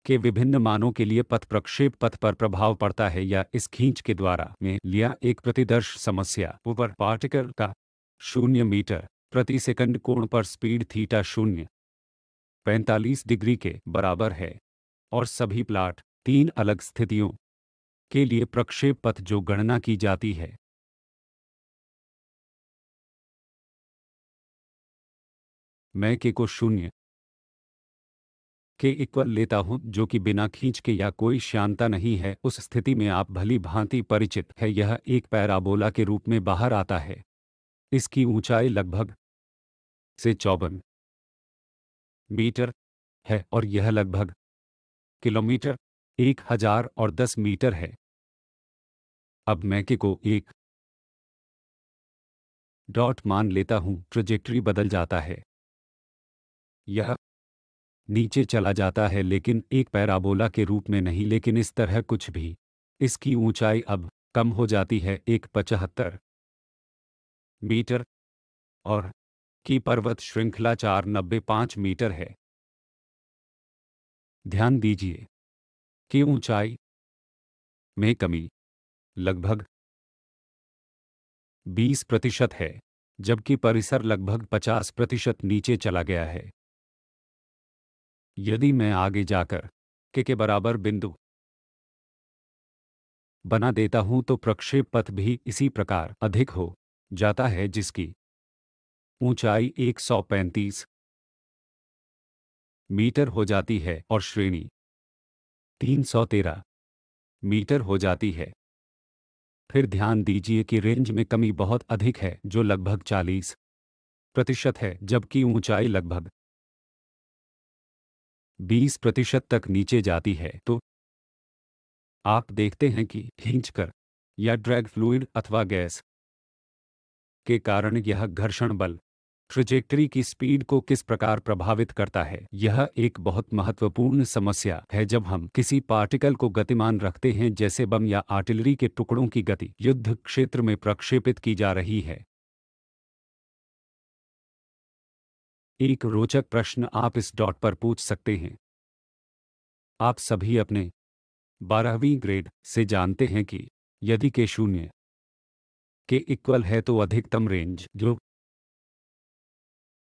के विभिन्न मानों के लिए पथ प्रक्षेप पथ पर प्रभाव पड़ता है, या इस खींच के द्वारा में लिया एक प्रतिदर्श समस्या ऊपर पार्टिकल का 0 मीटर प्रति सेकंड कोण पर स्पीड थीटा 0.45 डिग्री के बराबर है, और सभी प्लाट 3 अलग स्थितियों के लिए प्रक्षेप पथ जो गणना की जाती है। मैं के को 0 के इक्वल लेता हूं, जो कि बिना खींच के या कोई श्यानता नहीं है। उस स्थिति में आप भली भांति परिचित है, यह एक पैराबोला के रूप में बाहर आता है। इसकी ऊंचाई लगभग से 54 मीटर है और यह लगभग किलोमीटर 1010 मीटर है। अब मैं के को एक डॉट मान लेता हूं, ट्रेजेक्टरी बदल जाता है, यह नीचे चला जाता है, लेकिन एक पैराबोला के रूप में नहीं, लेकिन इस तरह कुछ भी। इसकी ऊंचाई अब कम हो जाती है 175 मीटर और की पर्वत श्रृंखला 495 मीटर है। ध्यान दीजिए कि ऊंचाई में कमी लगभग 20% है, जबकि परिसर लगभग 50% नीचे चला गया है। यदि मैं आगे जाकर के बराबर बिंदु बना देता हूं तो प्रक्षेप पथ भी इसी प्रकार अधिक हो जाता है, जिसकी ऊंचाई 135 मीटर हो जाती है और श्रेणी 313 मीटर हो जाती है। फिर ध्यान दीजिए कि रेंज में कमी बहुत अधिक है, जो लगभग 40% है, जबकि ऊंचाई लगभग 20% तक नीचे जाती है। तो आप देखते हैं कि खींचकर या ड्रैग फ्लूइड अथवा गैस के कारण यह घर्षण बल ट्रेजेक्टरी की स्पीड को किस प्रकार प्रभावित करता है। यह एक बहुत महत्वपूर्ण समस्या है जब हम किसी पार्टिकल को गतिमान रखते हैं, जैसे बम या आर्टिलरी के टुकड़ों की गति युद्ध क्षेत्र में प्रक्षेपित की जा रही है। एक रोचक प्रश्न आप इस डॉट पर पूछ सकते हैं। आप सभी अपने 12वीं ग्रेड से जानते हैं कि यदि के 0 के इक्वल है तो अधिकतम रेंज जो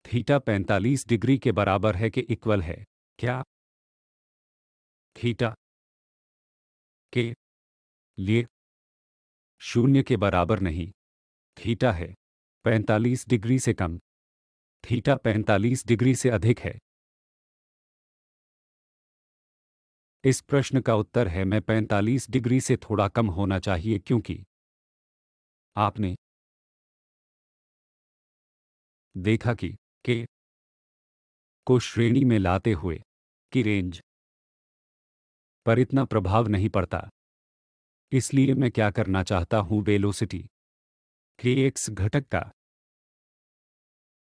थीटा 45 डिग्री के बराबर है के इक्वल है। क्या थीटा के लिए 0 के बराबर नहीं, थीटा है 45 डिग्री से कम, थीटा 45 डिग्री से अधिक है? इस प्रश्न का उत्तर है मैं 45 डिग्री से थोड़ा कम होना चाहिए, क्योंकि आपने देखा कि के को श्रेणी में लाते हुए की रेंज पर इतना प्रभाव नहीं पड़ता। इसलिए मैं क्या करना चाहता हूं, वेलोसिटी के एक्स घटक का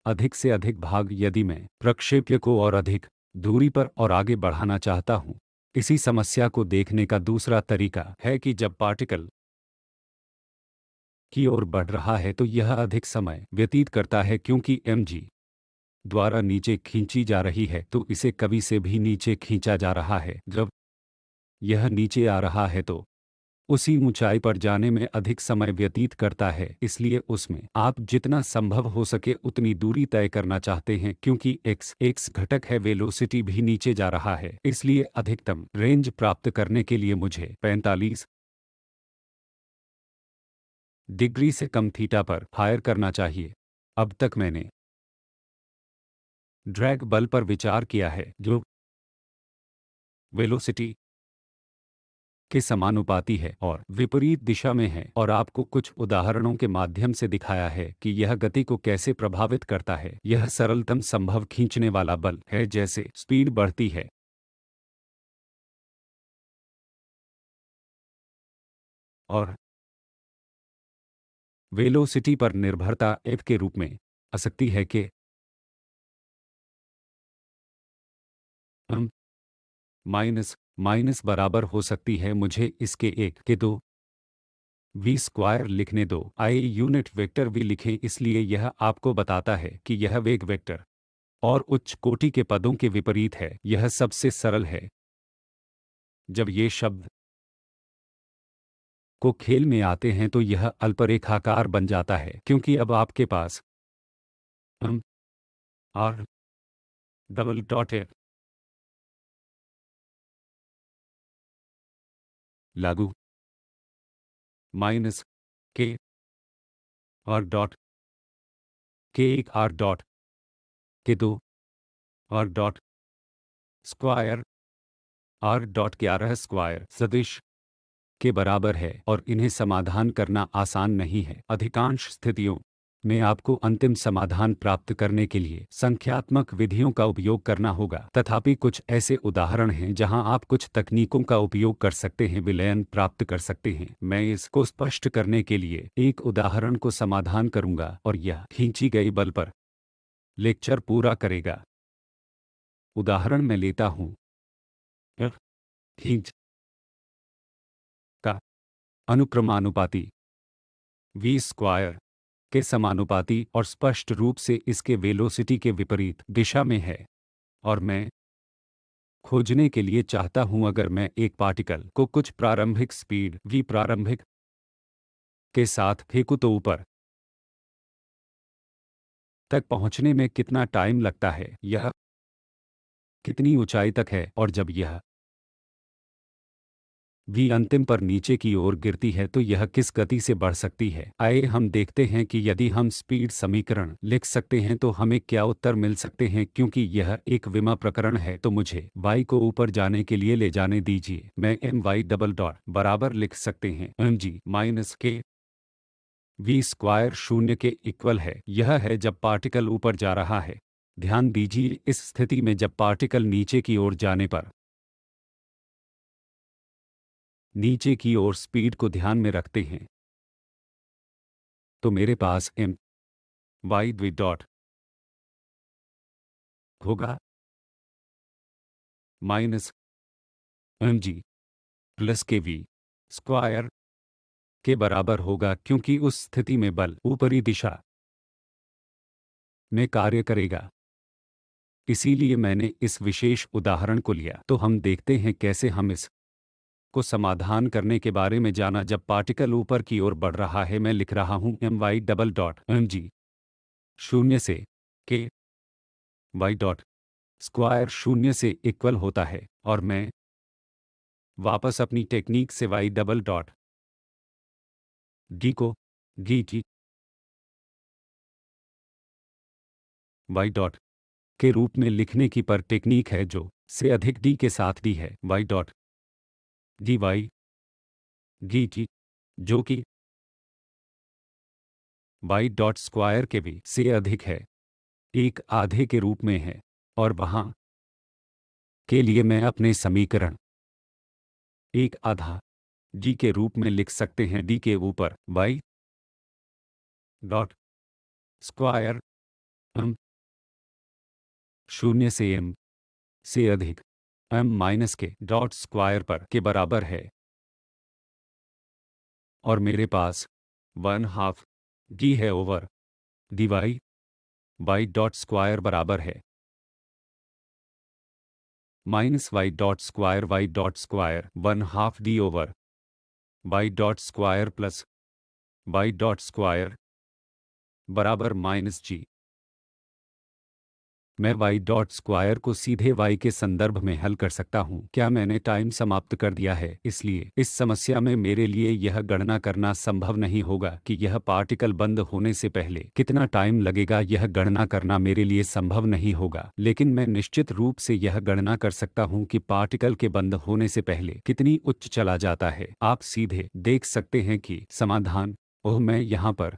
अधिक से अधिक भाग, यदि मैं प्रक्षेप्य को और अधिक दूरी पर और आगे बढ़ाना चाहता हूं। इसी समस्या को देखने का दूसरा तरीका है कि जब पार्टिकल की ओर बढ़ रहा है तो यह अधिक समय व्यतीत करता है क्योंकि mg द्वारा नीचे खींची जा रही है तो इसे कभी से भी नीचे खींचा जा रहा है। जब यह नीचे आ रहा है तो उसी ऊंचाई पर जाने में अधिक समय व्यतीत करता है, इसलिए उसमें आप जितना संभव हो सके उतनी दूरी तय करना चाहते हैं क्योंकि x घटक है, वेलोसिटी भी नीचे जा रहा है, इसलिए अधिकतम रेंज प्राप्त करने के लिए मुझे 45 डिग्री से कम थीटा पर फायर करना चाहिए। अब तक मैंने ड्रैग बल पर विचार किया है जो वेलोसिटी के समानुपाती है और विपरीत दिशा में है, और आपको कुछ उदाहरणों के माध्यम से दिखाया है कि यह गति को कैसे प्रभावित करता है। यह सरलतम संभव खींचने वाला बल है। जैसे स्पीड बढ़ती है और वेलोसिटी पर निर्भरता f के रूप में आ सकती है कि हम माइनस माइनस बराबर हो सकती है, मुझे इसके 1 के 2 वी स्क्वायर लिखने दो, आइए यूनिट वेक्टर v लिखें, इसलिए यह आपको बताता है कि यह वेग वेक्टर और उच्च कोटि के पदों के विपरीत है। यह सबसे सरल है जब ये शब्द को खेल में आते हैं तो यह अल्परेखाकार बन जाता है क्योंकि अब आपके पास हम आर डबल डॉट ए लागू माइनस के और डॉट के 1 आर डॉट के 2 और डॉट स्क्वायर आर डॉट के 11 स्क्वायर सदिश के बराबर है, और इन्हें समाधान करना आसान नहीं है। अधिकांश स्थितियों में आपको अंतिम समाधान प्राप्त करने के लिए संख्यात्मक विधियों का उपयोग करना होगा, तथापि कुछ ऐसे उदाहरण हैं जहां आप कुछ तकनीकों का उपयोग कर सकते हैं, विलयन प्राप्त कर सकते हैं। मैं इसको स्पष्ट करने के लिए एक उदाहरण को समाधान करूंगा और यह खींची गई बल पर लेक्चर पूरा करेगा। उदाहरण मैं लेता हूं F खींच का अनुक्रमानुपाती v स्क्वायर के समानुपाती और स्पष्ट रूप से इसके वेलोसिटी के विपरीत दिशा में है, और मैं खोजने के लिए चाहता हूं अगर मैं एक पार्टिकल को कुछ प्रारंभिक स्पीड v प्रारंभिक के साथ फेंकूं तो ऊपर तक पहुंचने में कितना टाइम लगता है, यह कितनी ऊंचाई तक है, और जब यह v अंतिम पर नीचे की ओर गिरती है तो यह किस गति से बढ़ सकती है। आइए हम देखते हैं कि यदि हम स्पीड समीकरण लिख सकते हैं तो हमें क्या उत्तर मिल सकते हैं। क्योंकि यह एक विमा प्रकरण है तो मुझे y को ऊपर जाने के लिए ले जाने दीजिए। मैं m y डबल डॉट बराबर लिख सकते हैं m g माइनस के v स्क्वायर 0 के इक्वल है। यह है जब पार्टिकल ऊपर जा रहा है। ध्यान दीजिए इस स्थिति में जब पार्टिकल नीचे की ओर जाने पर नीचे की ओर स्पीड को ध्यान में रखते हैं तो मेरे पास m y द्वि डॉट होगा माइनस एम जी प्लस के वी स्क्वायर के बराबर होगा, क्योंकि उस स्थिति में बल ऊपरी दिशा में कार्य करेगा। इसीलिए मैंने इस विशेष उदाहरण को लिया। तो हम देखते हैं कैसे हम इस को समाधान करने के बारे में जाना। जब पार्टिकल ऊपर की ओर बढ़ रहा है, मैं लिख रहा हूं m Y double dot m g 0 से के वाई डॉट स्क्वायर 0 से इक्वल होता है, और मैं वापस अपनी टेक्निक से वाई डबल डॉट डी को डी टी वाई डॉट के रूप में लिखने की पर टेक्नीक है जो से अधिक डी के साथ डी है। Y dot d y d t जो कि वाई डॉट स्क्वायर के भी से अधिक है, एक आधे के रूप में है, और वहां के लिए मैं अपने समीकरण एक आधा डी के रूप में लिख सकते हैं। डी के ऊपर वाई डॉट स्क्वायर एम 0 से एम से अधिक m minus k dot square पर के बराबर है, और मेरे पास वन हाफ डी है over d y dot square बराबर है minus y dot square one half d over y dot square plus y dot square बराबर माइनस जी। मैं वाई डॉट स्क्वायर को सीधे वाई के संदर्भ में हल कर सकता हूं। क्या मैंने टाइम समाप्त कर दिया है? इसलिए इस समस्या में मेरे लिए यह गणना करना संभव नहीं होगा कि यह पार्टिकल बंद होने से पहले कितना टाइम लगेगा। यह गणना करना मेरे लिए संभव नहीं होगा, लेकिन मैं निश्चित रूप से यह गणना कर सकता हूं कि पार्टिकल के बंद होने से पहले कितनी उच्च चला जाता है। आप सीधे देख सकते हैं कि समाधान, ओह मैं यहाँ पर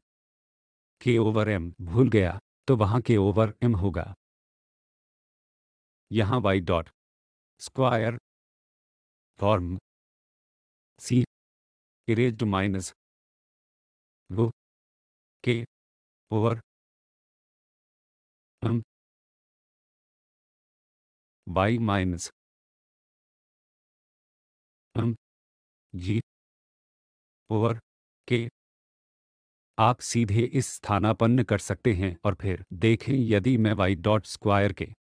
के ओवर एम भूल गया, तो वहाँ के ओवर एम होगा। यहाँ y dot square form c erased minus वो k over m y minus M g over k. आप सीधे इस स्थानापन्न कर सकते हैं और फिर देखें यदि मैं वाई डॉट स्क्वायर के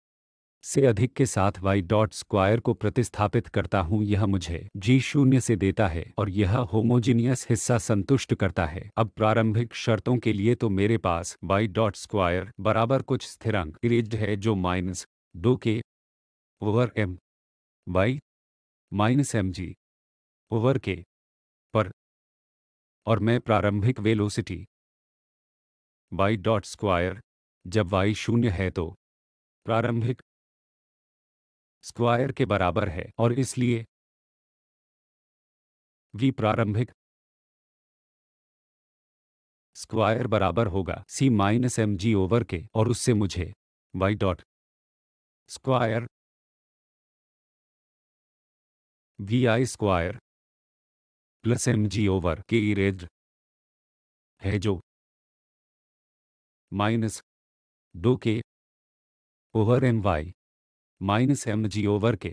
से अधिक के साथ वाई डॉट स्क्वायर को प्रतिस्थापित करता हूं, यह मुझे जी शून्य से देता है और यह होमोजीनियस हिस्सा संतुष्ट करता है। अब प्रारंभिक शर्तों के लिए तो मेरे पास वाई डॉट स्क्वायर बराबर कुछ स्थिरांक इरेज्ड है जो minus 2 k over m y minus M g over k पर, और मैं प्रारंभिक वेलोसिटी वाई डॉट स्क्वायर जब वाई शून्य है तो प्रारंभिक स्क्वायर के बराबर है और इसलिए वी प्रारंभिक स्क्वायर बराबर होगा c minus M g over k, और उससे मुझे y dot square v i square plus m g over k erased है जो minus 2 k over m y minus M g over k.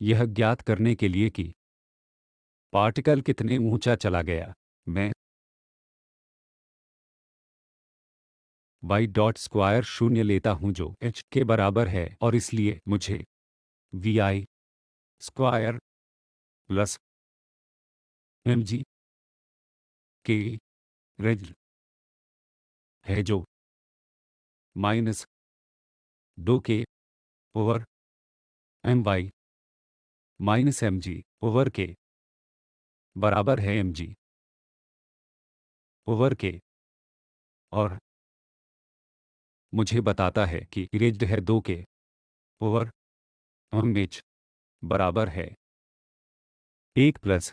यह ज्ञात करने के लिए कि पार्टिकल कितने ऊंचा चला गया, मैं वाई डॉट स्क्वायर शून्य लेता हूं जो एच के बराबर है, और इसलिए मुझे v i square plus m g k raise है जो minus 2 k over m y minus M g over k बराबर है एम जी ओवर के, और मुझे बताता है कि इरेज्ड है 2 के ओवर एम एच बराबर है 1 प्लस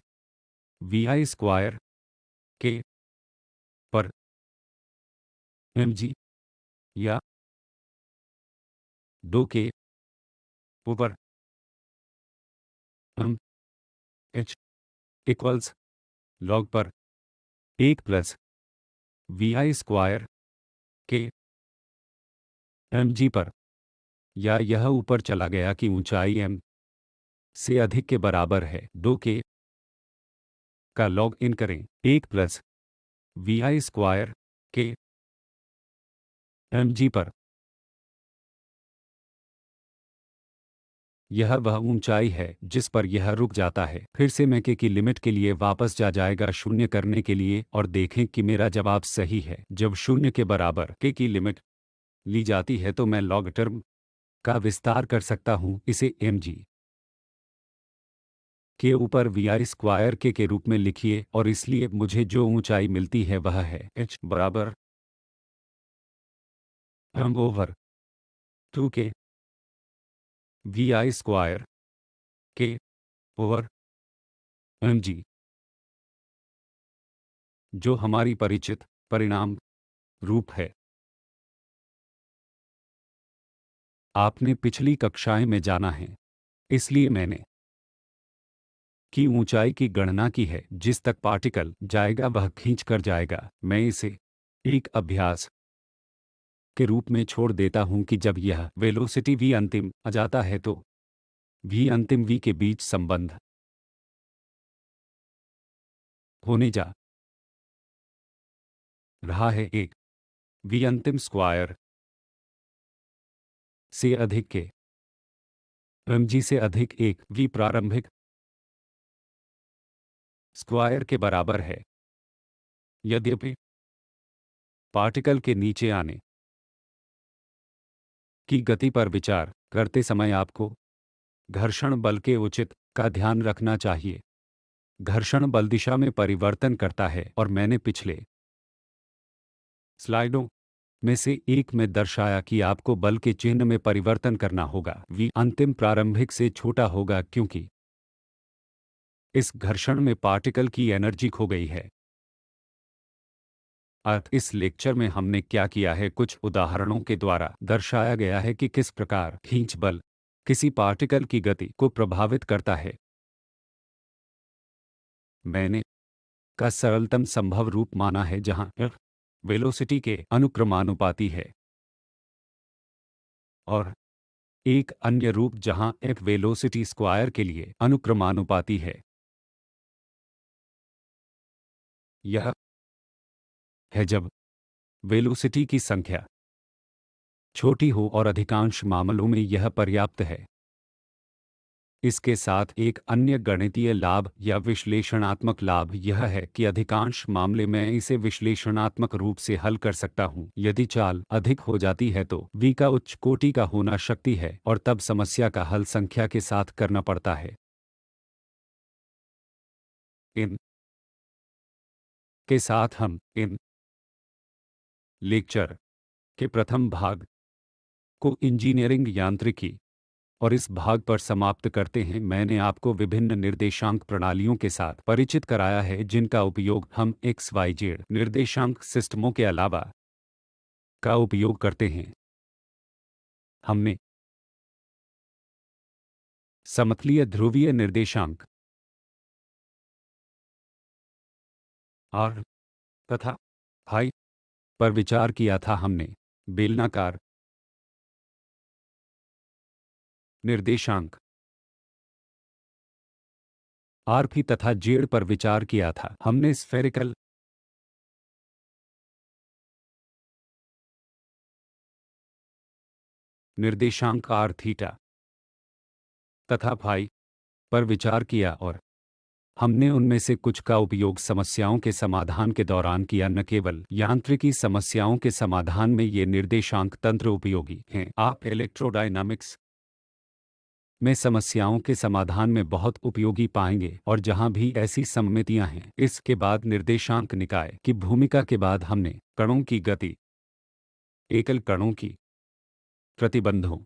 वी आई स्क्वायर के पर एम जी, या 2 k over m h equals log पर 1 plus v i square k m g पर, या यह ऊपर चला गया कि ऊंचाई एम से अधिक के बराबर है 2 के का लॉग इन करें 1 plus v i square k m g पर। यह वह ऊंचाई है जिस पर यह रुक जाता है। फिर से मैं के की लिमिट के लिए वापस जा जाएगा शून्य करने के लिए, और देखें कि मेरा जवाब सही है। जब शून्य के बराबर के की लिमिट ली जाती है तो मैं लॉग टर्म का विस्तार कर सकता हूं, इसे एम जी के ऊपर वी आई स्क्वायर के रूप में लिखिए, और इसलिए मुझे जो ऊंचाई मिलती है वह है एच बराबर एम ओवर 2 के वी आई स्क्वायर के ओवर एम जी, जो हमारी परिचित परिणाम रूप है। आपने पिछली कक्षाएं में जाना है, इसलिए मैंने की ऊंचाई की गणना की है। जिस तक पार्टिकल जाएगा वह खींच कर जाएगा। मैं इसे एक अभ्यास के रूप में छोड़ देता हूं कि जब यह वेलोसिटी v अंतिम आ जाता है तो v अंतिम v के बीच संबंध होने जा रहा है एक वी अंतिम स्क्वायर से अधिक के mg से अधिक एक वी प्रारंभिक स्क्वायर के बराबर है। यद्यपि पार्टिकल के नीचे आने की गति पर विचार करते समय आपको घर्षण बल के उचित का ध्यान रखना चाहिए। घर्षण बल दिशा में परिवर्तन करता है और मैंने पिछले स्लाइडों में से एक में दर्शाया कि आपको बल के चिन्ह में परिवर्तन करना होगा। वी अंतिम प्रारंभिक से छोटा होगा क्योंकि इस घर्षण में पार्टिकल की एनर्जी खो गई है। इस लेक्चर में हमने क्या किया है, कुछ उदाहरणों के द्वारा दर्शाया गया है कि किस प्रकार खींच बल किसी पार्टिकल की गति को प्रभावित करता है। मैंने का सरलतम संभव रूप माना है जहां F वेलोसिटी के अनुक्रमानुपाती है और एक अन्य रूप जहां F वेलोसिटी स्क्वायर के लिए अनुक्रमानुपाती है। यह है जब वेलोसिटी की संख्या छोटी हो और अधिकांश मामलों में यह पर्याप्त है। इसके साथ एक अन्य गणितीय लाभ या विश्लेषणात्मक लाभ यह है कि अधिकांश मामले मैं इसे विश्लेषणात्मक रूप से हल कर सकता हूं। यदि चाल अधिक हो जाती है तो v का उच्च कोटि का होना शक्ति है और तब समस्या का हल संख्या के साथ करना पड़ता है। इन के साथ हम इन लेक्चर के प्रथम भाग को इंजीनियरिंग यांत्रिकी और इस भाग पर समाप्त करते हैं। मैंने आपको विभिन्न निर्देशांक प्रणालियों के साथ परिचित कराया है जिनका उपयोग हम XYZ निर्देशांक सिस्टमों के अलावा का उपयोग करते हैं। हमने समतलीय ध्रुवीय निर्देशांक R तथा फाई पर विचार किया था। हमने बेलनाकार निर्देशांक RP तथा Z पर विचार किया था। हमने स्फेरिकल निर्देशांक R थीटा तथा फाई पर विचार किया और हमने उनमें से कुछ का उपयोग समस्याओं के समाधान के दौरान किया। न केवल यांत्रिकी समस्याओं के समाधान में ये निर्देशांक तंत्र उपयोगी हैं, आप इलेक्ट्रोडायनामिक्स में समस्याओं के समाधान में बहुत उपयोगी पाएंगे और जहां भी ऐसी सममितियां हैं। इसके बाद निर्देशांक निकाय की भूमिका के बाद हमने कणों की गति, एकल कणों की प्रतिबंधों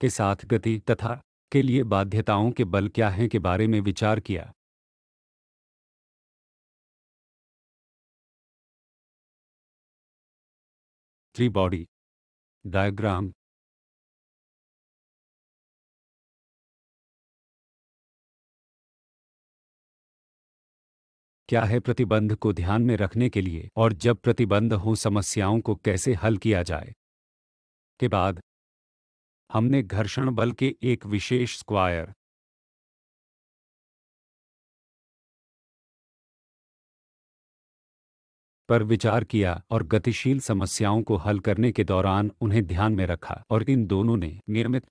के साथ गति तथा के लिए बाध्यताओं के बल क्या हैं के बारे में विचार किया। फ्री बॉडी डायग्राम क्या है, प्रतिबंध को ध्यान में रखने के लिए और जब प्रतिबंध हो समस्याओं को कैसे हल किया जाए के बाद हमने घर्षण बल के एक विशेष स्क्वायर पर विचार किया और गतिशील समस्याओं को हल करने के दौरान उन्हें ध्यान में रखा और इन दोनों ने नियमित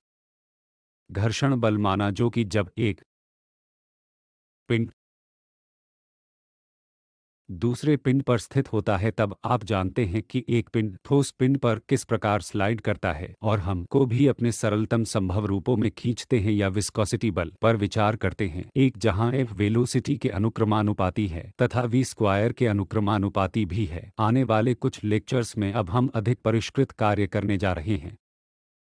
घर्षण बल माना जो कि जब एक पिंड दूसरे पिंड पर स्थित होता है तब आप जानते हैं कि एक पिंड ठोस पिंड पर किस प्रकार स्लाइड करता है और हम को भी अपने सरलतम संभव रूपों में खींचते हैं या विस्कोसिटी बल पर विचार करते हैं, एक जहां F वेलोसिटी के अनुक्रमानुपाती है तथा V स्क्वायर के अनुक्रमानुपाती भी है। आने वाले कुछ लेक्चर्स में अब हम अधिक परिष्कृत कार्य करने जा रहे हैं,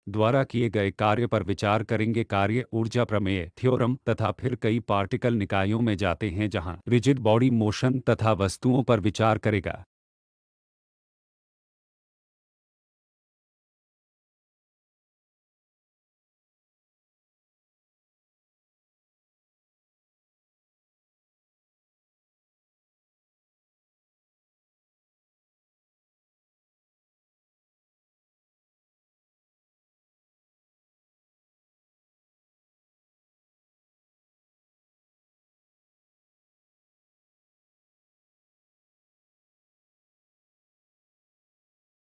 द्वारा किए गए कार्य पर विचार करेंगे, कार्य ऊर्जा प्रमेय थ्योरम तथा फिर कई पार्टिकल निकायों में जाते हैं जहां रिजिड बॉडी मोशन तथा वस्तुओं पर विचार करेगा।